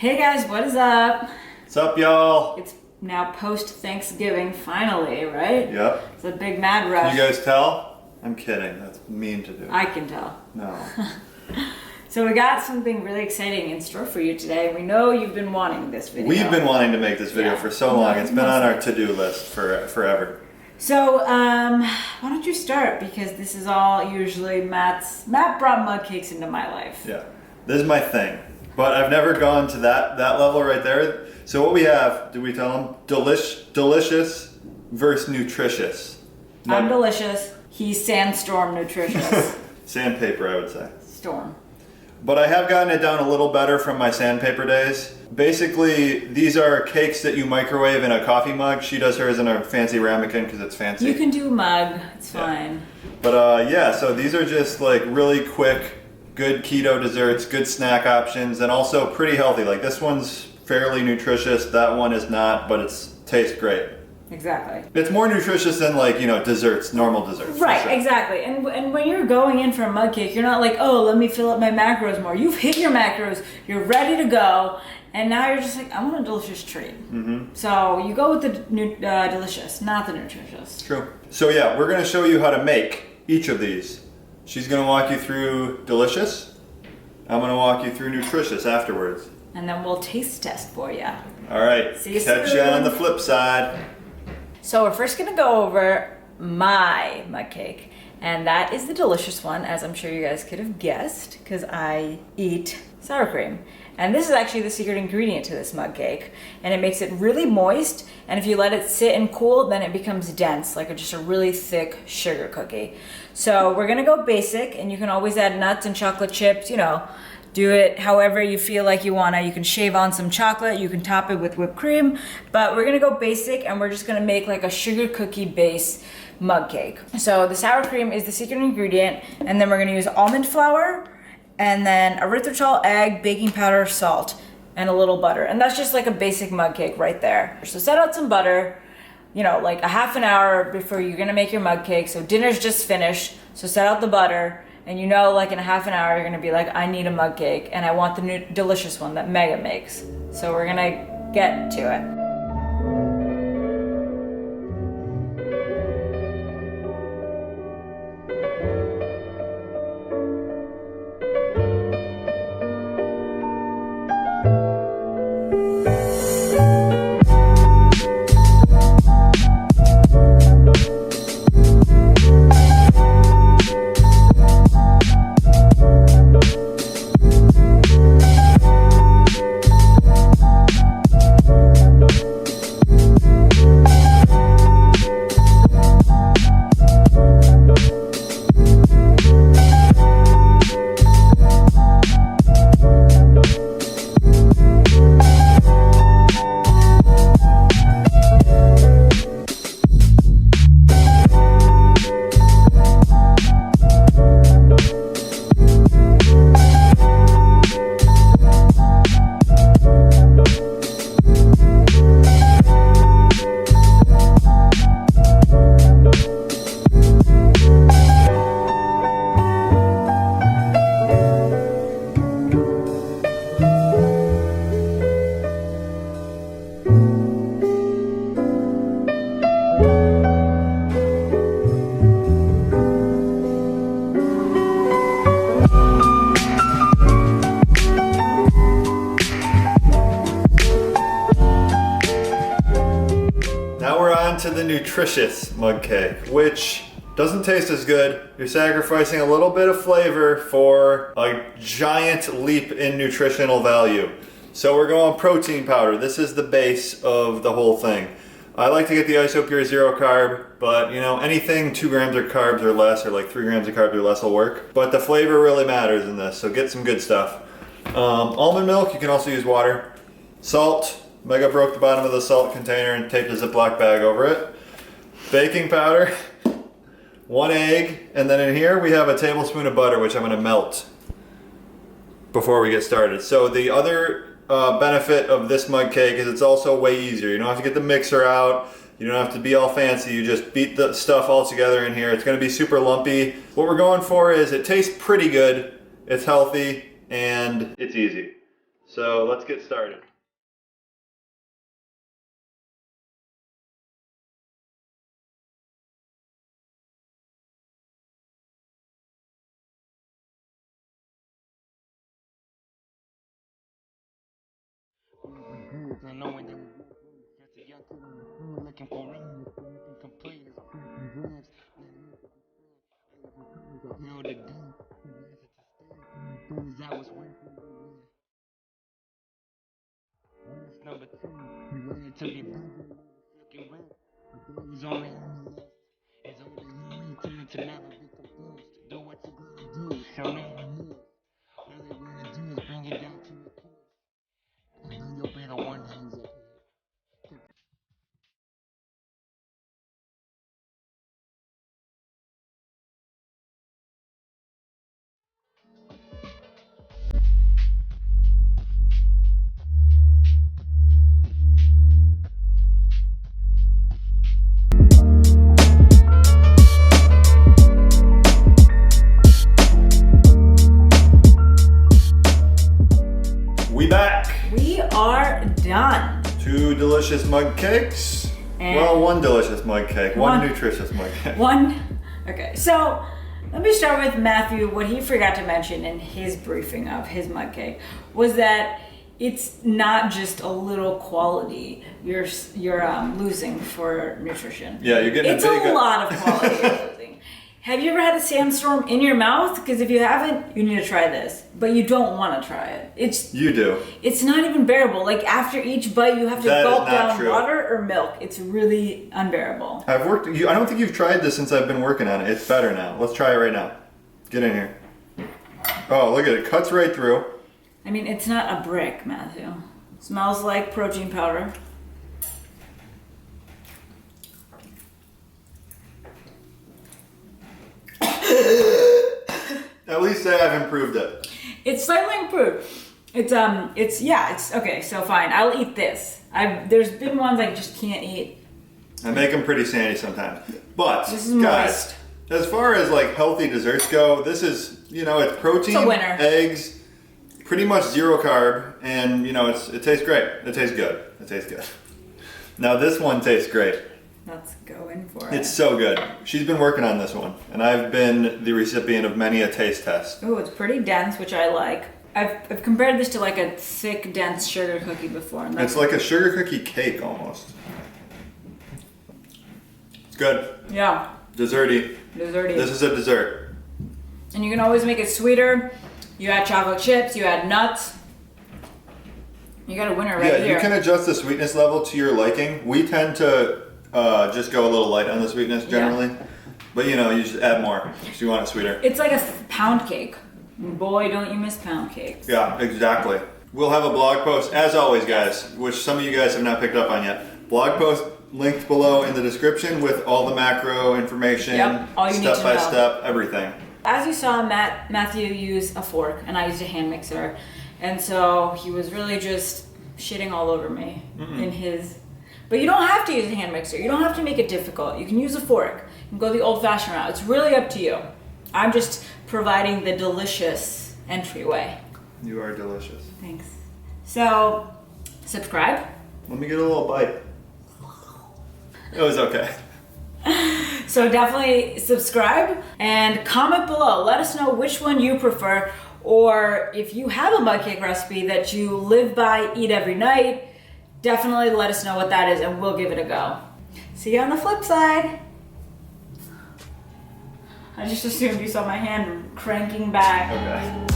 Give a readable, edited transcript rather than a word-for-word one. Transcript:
Hey guys, what is up? What's up, y'all? It's now post-Thanksgiving, finally, right? Yep. It's a big mad rush. You guys tell? I'm kidding. That's mean to do. I can tell. No. So we got something really exciting in store for you today. We know you've been wanting this video. We've been wanting to make this video for so long. It's been on our to-do list for forever. So, why don't you start? Because this is all usually Matt brought mug cakes into my life. Yeah. This is my thing. But I've never gone to that level right there. So what we have, did we tell them? Delicious versus nutritious. I'm delicious. He's sandstorm nutritious. Sandpaper, I would say. Storm. But I have gotten it down a little better from my sandpaper days. Basically, these are cakes that you microwave in a coffee mug. She does hers in a fancy ramekin because it's fancy. You can do mug. It's fine. But yeah, so these are just like really quick, good keto desserts, good snack options, and also pretty healthy. Like this one's fairly nutritious. That one is not, but it tastes great. Exactly. It's more nutritious than like, desserts, normal desserts. Right, exactly. And when you're going in for a mug cake, you're not like, oh, let me fill up my macros more. You've hit your macros, you're ready to go, and now you're just like, I want a delicious treat. Mm-hmm. So you go with the delicious, not the nutritious. True. So yeah, we're gonna show you how to make each of these. She's gonna walk you through delicious. I'm gonna walk you through nutritious afterwards. And then we'll taste test for you. All right, See you catch soon. you on the flip side. So we're first gonna go over my mug cake, and that is the delicious one, as I'm sure you guys could have guessed, because I eat sour cream. And this is actually the secret ingredient to this mug cake, and it makes it really moist, and if you let it sit and cool, then it becomes dense, like just a really thick sugar cookie. So we're gonna go basic, and you can always add nuts and chocolate chips, do it however you feel like you wanna. You can shave on some chocolate, you can top it with whipped cream, but we're gonna go basic and we're just gonna make like a sugar cookie base mug cake. So the sour cream is the secret ingredient, and then we're gonna use almond flour, and then erythritol, egg, baking powder, salt, and a little butter. And that's just like a basic mug cake right there. So set out some butter, like a half an hour before you're gonna make your mug cake. So dinner's just finished, so set out the butter. And like in a half an hour, you're gonna be like, I need a mug cake, and I want the new delicious one that Megan makes. So we're gonna get to it. To the nutritious mug cake, which doesn't taste as good. You're sacrificing a little bit of flavor for a giant leap in nutritional value. So we're going protein powder. This is the base of the whole thing. I like to get the Isopure zero carb, but anything 2 grams of carbs or less, or like 3 grams of carbs or less will work. But the flavor really matters in this, so get some good stuff. Almond milk, you can also use water. Salt. Mega broke the bottom of the salt container and taped a Ziploc bag over it. Baking powder, 1 egg, and then in here we have a tablespoon of butter, which I'm gonna melt before we get started. So the other benefit of this mug cake is it's also way easier. You don't have to get the mixer out. You don't have to be all fancy. You just beat the stuff all together in here. It's gonna be super lumpy. What we're going for is it tastes pretty good, it's healthy, and it's easy. So let's get started. I know when they were just a young kid on the phone looking for rings, looking complete as a freaking dreams. I held a gun, things I was working with. List number 2, you wanted to be busy, looking rent, but there was only on the list. It's only you time to never be confused. Do what you gotta do, show no remorse. All they wanna do is bring it down to your kids, and then you'll be the one who's up. We back. We are done. 2 delicious mug cakes. And well, 1 delicious mug cake, one nutritious mug cake. Okay, so let me start with Matthew. What he forgot to mention in his briefing of his mug cake was that it's not just a little quality you're losing for nutrition. Yeah, you're getting it's a lot of quality you're losing. Have you ever had a sandstorm in your mouth? Because if you haven't, you need to try this. But you don't want to try it. You do. It's not even bearable. Like after each bite, you have to That gulp is not down true. water or milk. It's really unbearable. I don't think you've tried this since I've been working on it. It's better now. Let's try it right now. Get in here. Oh, look at it. Cuts right through. I mean, it's not a brick, Matthew. Smells like protein powder. At least say I've improved it. It's slightly improved. It's okay. So fine, I'll eat this. There's been ones I just can't eat. I make them pretty sandy sometimes. But This is guys, moist. as far as like healthy desserts go, this is, it's protein, It's a winner. eggs, pretty much 0 carb, and it tastes great. It tastes good. It tastes good. Now this one tastes great. Let's go in for it. It's so good. She's been working on this one, and I've been the recipient of many a taste test. Oh, it's pretty dense, which I like. I've compared this to like a thick, dense sugar cookie before. And It's like a sugar cookie cake almost. It's good. Yeah, Desserty. desserty. This is a dessert. And you can always make it sweeter. You add chocolate chips, you add nuts. You got a winner right here. You can adjust the sweetness level to your liking. We tend to just go a little light on the sweetness generally. Yeah. But you just add more if you want it sweeter. It's like a pound cake. Boy, don't you miss pound cakes. Yeah, exactly. We'll have a blog post, as always, guys, which some of you guys have not picked up on yet. Blog post linked below in the description with all the macro information, Yep, all you need to step by know. step, everything. As you saw Matthew use a fork, and I used a hand mixer. And so he was really just shitting all over me in his... But you don't have to use a hand mixer. You don't have to make it difficult. You can use a fork. You can go the old-fashioned route. It's really up to you. I'm just providing the delicious entryway. You are delicious. Thanks. So, subscribe. Let me get a little bite. It was okay. So definitely subscribe and comment below. Let us know which one you prefer, or if you have a mug cake recipe that you live by, eat every night, definitely let us know what that is and we'll give it a go. See you on the flip side. I just assumed you saw my hand cranking back. Okay.